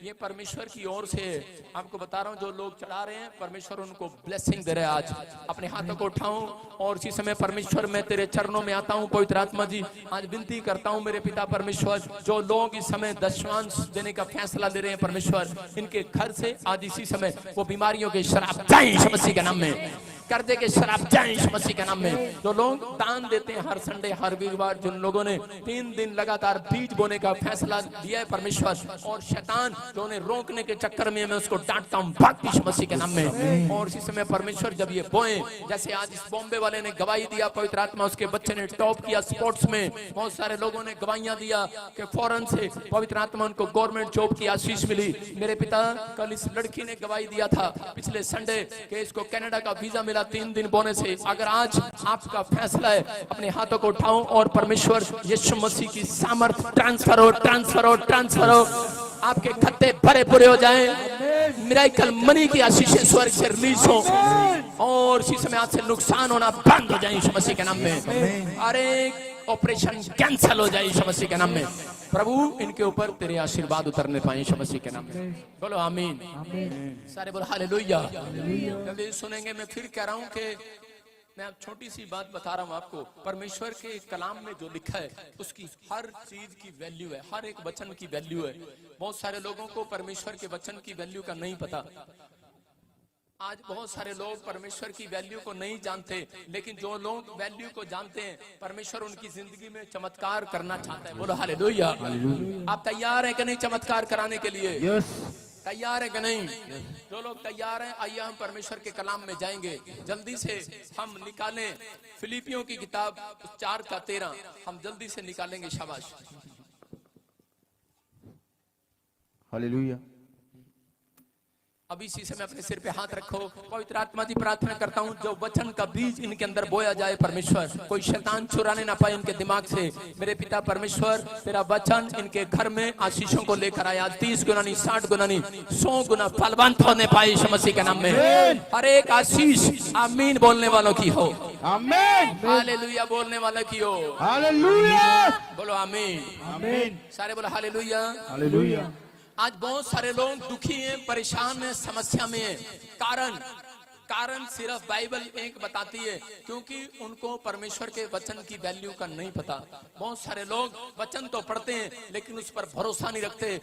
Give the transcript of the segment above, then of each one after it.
ये परमेश्वर की ओर से आपको बता रहा हूँ। जो लोग चढ़ा रहे हैं परमेश्वर उनको ब्लेसिंग दे रहे हैं। आज अपने हाथों को उठाऊं और इसी समय परमेश्वर मैं तेरे चरणों में आता हूँ। पवित्र आत्मा जी आज विनती करता हूँ मेरे पिता परमेश्वर, जो लोग इस समय दशमांश देने का फैसला ले रहे हैं परमेश्वर, इनके घर से आज इसी समय वो बीमारियों के शराब जाएं यीशु मसीह के नाम में, कर्जे के शराब जाएं यीशु मसीह के नाम में। जो लोग दान देते हैं हर संडे हर वीरवार, जिन लोगों ने 3 दिन लगातार बीज बोने का फैसला लिया है परमेश्वर, और शैतान जो उन्हें रोकने के चक्कर में मैं उसको डांटता हूँ भाग यीशु मसीह के नाम में। और इसी समय परमेश्वर जब ये बोए, जैसे आज इस बॉम्बे वाले ने गवाही दिया पवित्र आत्मा, उसके बच्चे ने टॉप किया स्पोर्ट्स में, बहुत सारे लोगों ने गवाहियां दिया कि फौरन से पवित्र आत्मा उनको गवर्नमेंट जॉब की आशीष मिली। मेरे पिता कल इस लड़की ने गवाही दिया था पिछले संडे कि इसको कनाडा का वीजा मिला 3 दिन बोने से। अगर आज आपका फैसला है, अपने हाथों को उठाओ और परमेश्वर यीशु मसीह की सामर्थ ट्रांसफर हो, ट्रांसफर हो, ट्रांसफर हो, आपके खत्ते भरे पूरे हो जाएं, मिराकल मनी की आशीषें स्वर्ग से रिलीज हो और इसी समय आज से नुकसान होना बंद हो जाए यीशु मसीह के नाम में। अरे ऑपरेशन कैंसिल हो जाए यीशु मसीह के नाम में। प्रभु इनके ऊपर तेरे आशीर्वाद उतरने पाए यीशु मसीह के नाम में। बोलो आमीन, सारे बोलो हालेलुया। जल्दी सुनेंगे। मैं फिर कह रहा हूँ कि मैं अब छोटी सी बात बता रहा हूँ आपको। परमेश्वर के कलाम में जो लिखा है उसकी हर चीज की वैल्यू है, हर एक वचन की वैल्यू है। बहुत सारे लोगों को परमेश्वर के वचन की वैल्यू का नहीं पता। आज बहुत सारे लोग परमेश्वर की वैल्यू को नहीं जानते, लेकिन जो लोग वैल्यू को जानते हैं परमेश्वर उनकी जिंदगी में चमत्कार करना चाहता है। बोलो हालेलुया। आप तैयार हैं कि नहीं चमत्कार कराने के लिए? तैयार है कि नहीं? जो लोग तैयार हैं आइए हम परमेश्वर के कलाम में जाएंगे। जल्दी से हम निकालें फिलिपियों की किताब 4:13 हम जल्दी से निकालेंगे। शाबाश, हालेलुया। अभी इसी समय अपने सिर पे हाथ रखो। पवित्र आत्मा जी प्रार्थना करता हूँ जो वचन का बीज इनके अंदर बोया जाए परमेश्वर, कोई शैतान चुराने ना पाए इनके दिमाग से। मेरे पिता परमेश्वर तेरा वचन इनके घर में आशीषों को लेकर आया। 30 गुना नहीं, 60 गुना नहीं, 100 गुना फलवंत होने पाए यीशु मसीह के नाम में। हर एक आशीष आमीन बोलने वालों की हो, आमीन। हालेलुया बोलने वालों की हो, हालेलुया। बोलो आमीन, आमीन। सारे बोलो हालेलुया, हालेलुया। आज बहुत सारे लोग दुखी हैं, परेशान हैं, समस्या में हैं। कारण सिर्फ बाइबल एक बताती है, क्योंकि उनको परमेश्वर के वचन की वैल्यू का नहीं पता। बहुत सारे लोग वचन तो पढ़ते हैं लेकिन उस पर भरोसा नहीं रखते।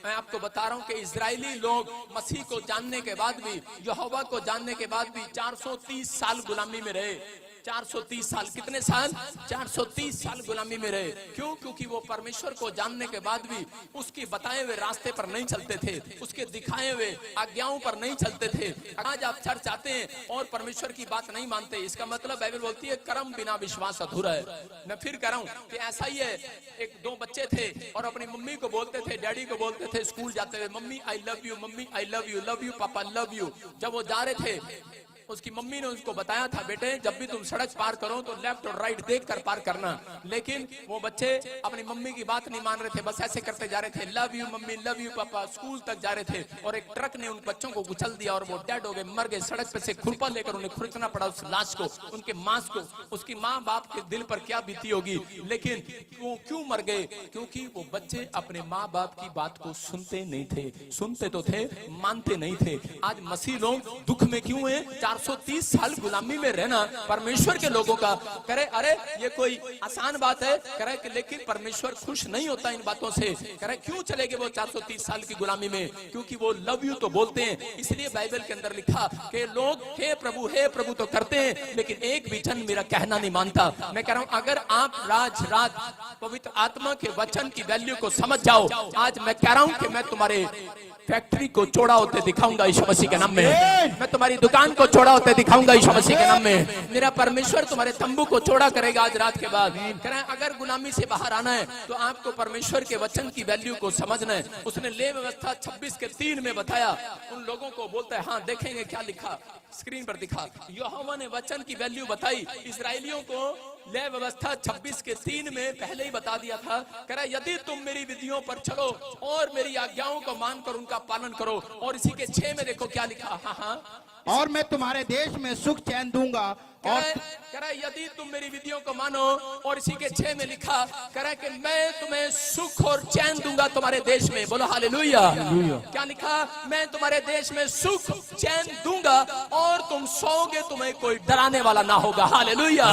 मैं आपको बता रहा हूँ कि इजरायली लोग मसीह को जानने के बाद भी, यहोवा को जानने के बाद भी 430 साल गुलामी में रहे। 430 साल, कितने साल? 430 साल गुलामी में रहे। क्यों? क्योंकि वो परमेश्वर को जानने के बाद भी उसके बताए हुए रास्ते पर नहीं चलते थे, उसके दिखाए हुए आज्ञाओं पर नहीं चलते थे। आज आप चर्च आते हैं और परमेश्वर की बात नहीं मानते, इसका मतलब बाइबल बोलती है कर्म बिना विश्वास अधूरा है। मैं फिर कह रहा हूँ कि ऐसा ही है। एक 2 बच्चे थे और अपनी मम्मी को बोलते थे, डैडी को बोलते थे स्कूल जाते हुए, mummy I love you, mummy I love you, love you पापा लव यू। जब वो जा रहे थे उसकी मम्मी ने उसको बताया था, बेटे जब भी तुम सड़क पार करो तो लेफ्ट और राइट देख कर पार करना। लेकिन वो बच्चे अपनी मम्मी की बात नहीं मान रहे थे, बस ऐसे करते जा रहे थे, love you mummy, love you पापा। स्कूल तक जा रहे थे और एक ट्रक ने उन बच्चों को कुचल दिया और वो डेड हो गए, मर गए। सड़क पे से खुरपा लेकर उन्हें खुरचना पड़ा उस लाश को, उनके मांस को। उसकी माँ बाप के दिल पर क्या बीती होगी। लेकिन वो क्यों मर गए? क्योंकि वो बच्चे अपने माँ बाप की बात को सुनते नहीं थे। सुनते तो थे, मानते नहीं थे। आज मसीह लोग दुख में क्यों है? 430 साल गुलामी में रहना परमेश्वर के लोगों का करे, अरे ये कोई आसान बात है करे, लेकिन परमेश्वर खुश नहीं होता इन बातों से। करे क्यों चले गए वो 430 साल की गुलामी में? क्योंकि वो लव यू तो बोलते हैं। इसलिए बाइबल के अंदर लिखा कि लोग हे प्रभु तो करते हैं लेकिन एक भी जन मेरा कहना नहीं मानता। मैं कह रहा हूं अगर आप रात पवित्र आत्मा के वचन की वैल्यू को समझ जाओ, आज मैं कह रहा हूं कि मैं तुम्हारे फैक्ट्री को चौड़ा होते दिखाऊंगा यीशु मसीह के नाम में। मैं तुम्हारी दुकान को चौड़ा होते दिखाऊंगा यीशु मसीह के नाम में। मेरा परमेश्वर तुम्हारे तंबू को चौड़ा करेगा आज रात के बाद। कह रहे हैं अगर गुलामी से बाहर आना है तो आपको परमेश्वर के वचन की वैल्यू को समझना है। उसने ले व्यवस्था 26:3 में बताया। उन लोगों को बोलता है, हाँ देखेंगे क्या लिखा, स्क्रीन पर दिखा। यहोवा ने वचन की वैल्यू बताई। इजरायलियों को ले व्यवस्था 26:3 में पहले ही बता दिया था। कह रहा यदि तुम मेरी विधियों पर चलो और मेरी आज्ञाओं को मानकर उनका पालन करो। और इसी के 6 में देखो क्या लिखा। हाँ और मैं तुम्हारे देश में सुख चैन दूंगा। और कह रहा है यदि तुम मेरी विधियों को मानो, और इसी के 6 में लिखा कह रहा है कि मैं तुम्हें सुख और चैन दूंगा तुम्हारे देश में। बोलो हालेलुया। क्या लिखा? मैं तुम्हारे देश में सुख चैन दूंगा और तुम सोओगे, तुम्हें कोई डराने वाला ना होगा। हालेलुया।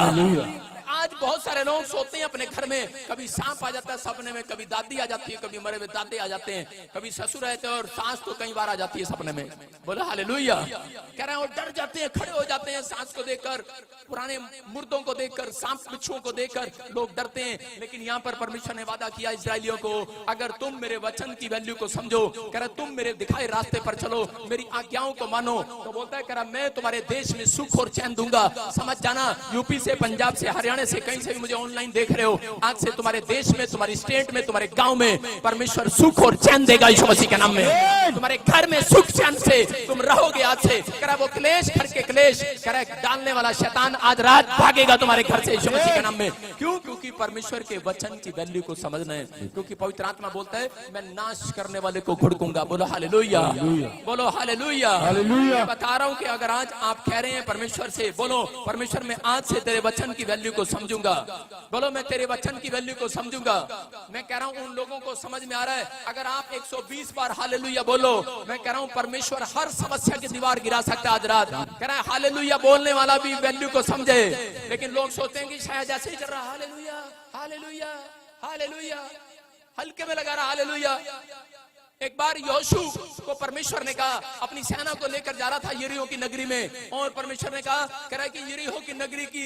आज बहुत सारे लोग सोते हैं अपने घर में, कभी सांप आ जाता है सपने में, कभी दादी आ जाती है, कभी मरे हुए दादे आ जाते हैं, कभी ससुर रहते हैं और सास तो कई बार आ जाती है सपने में। बोलो हालेलुया। कह रहे हैं और डर जाते हैं, खड़े हो जाते हैं सास को देखकर, पुराने मुर्दों को देखकर, सांप बिच्छुओं को देखकर लोग डरते हैं। लेकिन यहाँ पर परमेश्वर ने वादा किया इस्राएलियों को, अगर तुम मेरे वचन की वैल्यू को समझो, कह रहा तुम मेरे दिखाए रास्ते पर चलो, मेरी आज्ञाओं को मानो, तो बोलता है कह रहा मैं तुम्हारे देश में सुख और चैन दूंगा। समझ जाना, यूपी से, पंजाब से, हरियाणा से, कहीं से भी मुझे ऑनलाइन देख रहे हो, आज से तुम्हारे देश में, तुम्हारी स्टेट में, तुम्हारे गांव में परमेश्वर सुख और चैन देगा यीशु मसीह के नाम में। तुम्हारे घर में सुख चैन से तुम रहोगे आज से। कह रहा वो क्लेश, घर के क्लेश कह रहा डालने वाला शैतान आज रात भागेगा तुम्हारे घर से यीशु मसीह के नाम में। क्यों? क्योंकि परमेश्वर के वचन की वैल्यू को समझना है। क्योंकि पवित्र आत्मा बोलता है मैं नाश करने वाले को घुड़कूंगा। बोलो हालेलुया, बोलो हालेलुया। मैं बता रहा हूं कि अगर आज आप कह रहे हैं परमेश्वर से, बोलो परमेश्वर मैं आज से तेरे वचन की वैल्यू को समझूंगा। बोलो मैं तेरे वचन की वैल्यू को समझूंगा। मैं कह रहा हूं उन लोगों को समझ में आ रहा है, अगर आप 120 बार हालेलुया बोलो, मैं कह रहा हूं परमेश्वर हर समस्या की दीवार गिरा सकता है आज रात। कह रहा है हालेलुया बोलने वाला भी वैल्यू को समझे। लेकिन लोग सोचते हैं कि शायद ऐसे ही चल रहा हालेलुया हालेलुया हालेलुया, हल्के में लगा रहा हालेलुया। एक बार यहोशू को परमेश्वर ने कहा, अपनी सेना को लेकर जा रहा था यरीहो की नगरी में, और परमेश्वर ने कहा कह रहा है कि यरीहो की नगरी की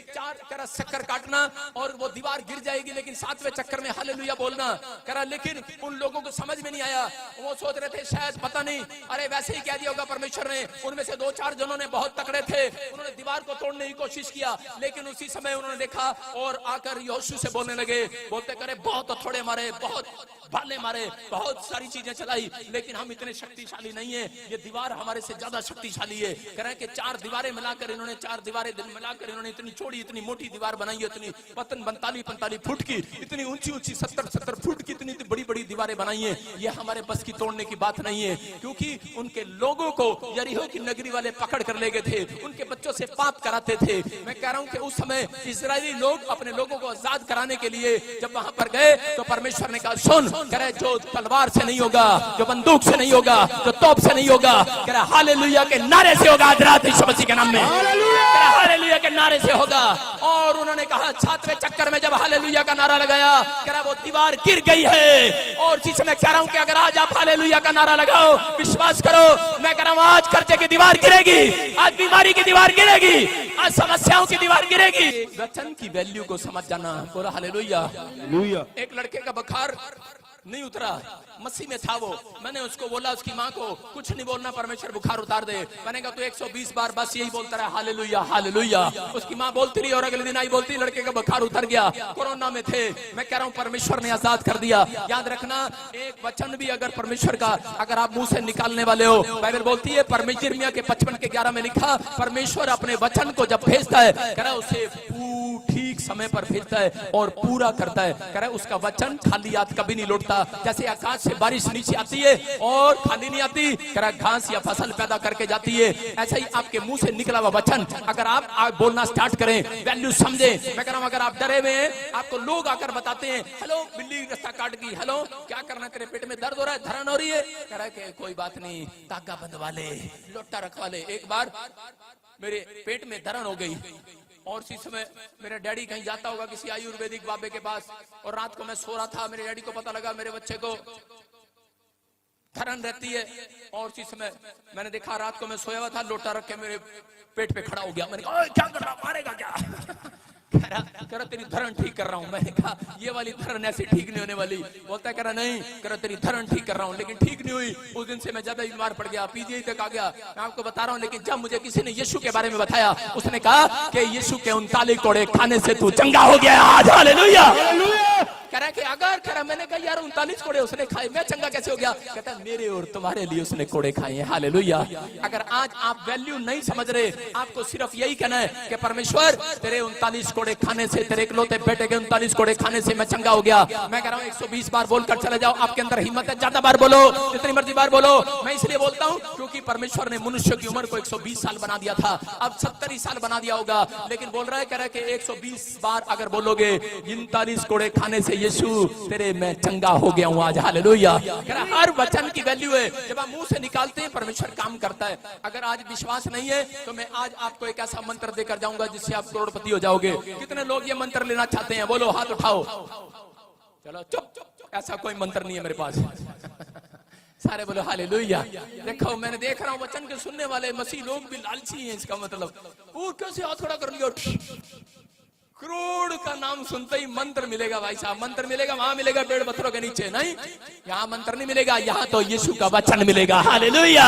4 चक्कर काटना और वो दीवार गिर जाएगी, लेकिन 7वें चक्कर में हालेलुया बोलना। कह रहा लेकिन उन लोगों को समझ में नहीं आया, वो सोच रहे थे शायद पता नहीं, अरे वैसे ही कह दिया होगा परमेश्वर ने। उनमें से 2-4 जनों ने बहुत तकड़े थे, उन्होंने दीवार को तोड़ने की कोशिश किया, लेकिन उसी समय उन्होंने देखा और आकर यहोशू से बोलने लगे, बोलते करे बहुत थोड़े मारे, बहुत भाले मारे, बहुत सारी चीजें चलाई, लेकिन हम इतने शक्तिशाली नहीं है, ये दीवार हमारे से ज्यादा शक्तिशाली है। कह रहे हैं कि 4 दीवारें मिलाकर इन्होंने, 4 दीवारें मिलाकर इन्होंने इतनी चौड़ी, इतनी मोटी दीवार बनाई है, इतनी 45 फुट की, इतनी ऊंची 70 फुट की, इतनी बड़ी बड़ी दीवारें बनाई है। ये हमारे बस की तोड़ने की बात नहीं है, क्योंकि उनके लोगों को यरीहो की नगरी वाले पकड़ कर ले गए थे, उनके बच्चों से पाप कराते थे। मैं कह रहा हूं कि उस समय इजरायली लोग अपने लोगों को आजाद कराने के लिए जब वहां पर गए, तो परमेश्वर ने कहा सुन, कह रहे जो तलवार से नहीं होगा, जो बंदूक से नहीं होगा, जो तोप से नहीं होगा, कह रहा हालेलुया के नारे से होगा आज रात यीशु मसीह के नाम में। हालेलुया के नारे से होगा। और उन्होंने कहा 7वें चक्कर में जब हालेलुया का नारा लगाया, कह रहा वो दीवार गिर गई है। और जिसे मैं कह रहा हूं कि अगर आज आप हालेलुया का नारा लगाओ, विश्वास करो, मैं कह रहा हूं आज कर्जे की दीवार गिरेगी, आज बीमारी की दीवार गिरेगी, आज समस्याओं की दीवार गिरेगी। वचन की वैल्यू को समझ जाना। बोला हालेलुया। एक लड़के का बुखार नहीं उतरा, मसीह में था वो, मैंने उसको बोला, उसकी माँ को कुछ नहीं बोलना, परमेश्वर बुखार उतार दे। मैंने कहा तू 120 बार बस यही बोलता रहा हालेलुया हालेलुया। उसकी माँ बोलती रही और अगले दिन आई बोलती, लड़के का बुखार उतर गया, कोरोना में थे। मैं कह रहा हूँ परमेश्वर ने आजाद कर दिया। याद रखना, एक वचन भी अगर परमेश्वर का अगर आप मुंह से निकालने वाले हो, बाइबल बोलती है परमेश्वर के 55:11 में लिखा, परमेश्वर अपने वचन को जब भेजता है, कह रहा उसे ठीक समय पर भेजता है और पूरा करता है। कह रहा है उसका वचन खाली हाथ कभी नहीं लौटता। जैसे आकाश से बारिश नीचे आती है और खाली नहीं आती, कह रहा घास या फसल पैदा करके जाती है, ऐसा ही आपके मुंह से निकला हुआ वचन अगर आप बोलना स्टार्ट करें, वैल्यू समझे। मैं कह रहा हूं अगर आप डरे हुए हैं, आपको लोग आकर बताते हैं हेलो बिल्ली रास्ता काट गई, हेलो क्या करना, तेरे पेट में दर्द हो रहा है, धरण हो रही है, कह रहा है कोई बात नहीं, तागा बंधवा ले, लोटा रखवा ले। एक बार मेरे पेट में धरण हो गई और इसी समय मेरा डैडी कहीं जाता होगा किसी आयुर्वेदिक बाबे के पास, और रात को मैं सो रहा था, मेरे डैडी को पता लगा मेरे बच्चे को धरण रहती है, और इसी समय मैंने देखा रात को मैं सोया हुआ था, लोटा रख के मेरे पेट पे खड़ा हो गया। मैंने कहा क्या कर रहा, मारेगा क्या? कह रहा तेरी धरण ठीक कर रहा हूं। मैंने कहा ये वाली धरण ऐसे ठीक नहीं होने वाली। बोलता कह रहा नहीं, कह रहा तेरी धरण ठीक कर रहा हूं, लेकिन ठीक नहीं हुई। उस दिन से मैं ज्यादा बीमार पड़ गया, पीजीआई तक आ गया। मैं आपको बता रहा हूं, लेकिन जब मुझे किसी ने यीशु के बारे में बताया, उसने कहा कि यीशु के 39 कोड़े खाने से तू चंगा हो गया आज। हालेलुया। कह रहा है कि अगर कह रहा मैंने कहा यार 39 कोड़े उसने खाए, मैं चंगा कैसे हो गया? कहता है मेरे और तुम्हारे लिए उसने कोड़े खाए हैं। हालेलुया। अगर आज आप वैल्यू नहीं समझ रहे, आपको सिर्फ यही कहना है कि परमेश्वर तेरे 39 कोड़े खाने से, तेरे इकलौते बेटे के 39 कोड़े खाने से मैं चंगा हो गया। मैं कह रहा हूँ 120 बार बोलकर चले जाओ, आपके अंदर हिम्मत है, ज्यादा बार बोलो, जितनी मर्जी बार बोलो। मैं इसलिए बोलता हूँ क्योंकि परमेश्वर ने मनुष्य की उम्र को 120 साल बना दिया था, अब 70 साल बना दिया होगा, लेकिन बोल रहा है, कह रहा है कि 120 बार अगर बोलोगे 39 कोड़े खाने से यीशु तेरे मैं चंगा हो गया हूं आज। हालेलुया। कह रहा हर वचन की वैल्यू है, जब आप मुंह से निकालते हैं परमेश्वर काम करता है। अगर आज विश्वास नहीं है तो मैं आज आपको एक ऐसा मंत्र देकर जाऊंगा जिससे आप करोड़पति हो जाओगे। कितने लोग ये मंत्र लेना चाहते हैं? बोलो, हाथ उठाओ। चलो चुप, ऐसा कोई मंत्र नहीं है मेरे पास। सारे बोलो हालेलुया। देखो मैंने देख रहा हूं वचन के सुनने वाले मसीह लोग भी लालची हैं, इसका मतलब वो कैसे हाथ खड़ा कर लिया? करोड़ का नाम सुनते ही मंत्र मिलेगा भाई साहब, मंत्र मिलेगा, वहां मिलेगा पेड़ पत्थरों के नीचे नहीं, यहाँ मंत्र नहीं मिलेगा, यहाँ तो यीशु का वचन मिलेगा। हालेलुया।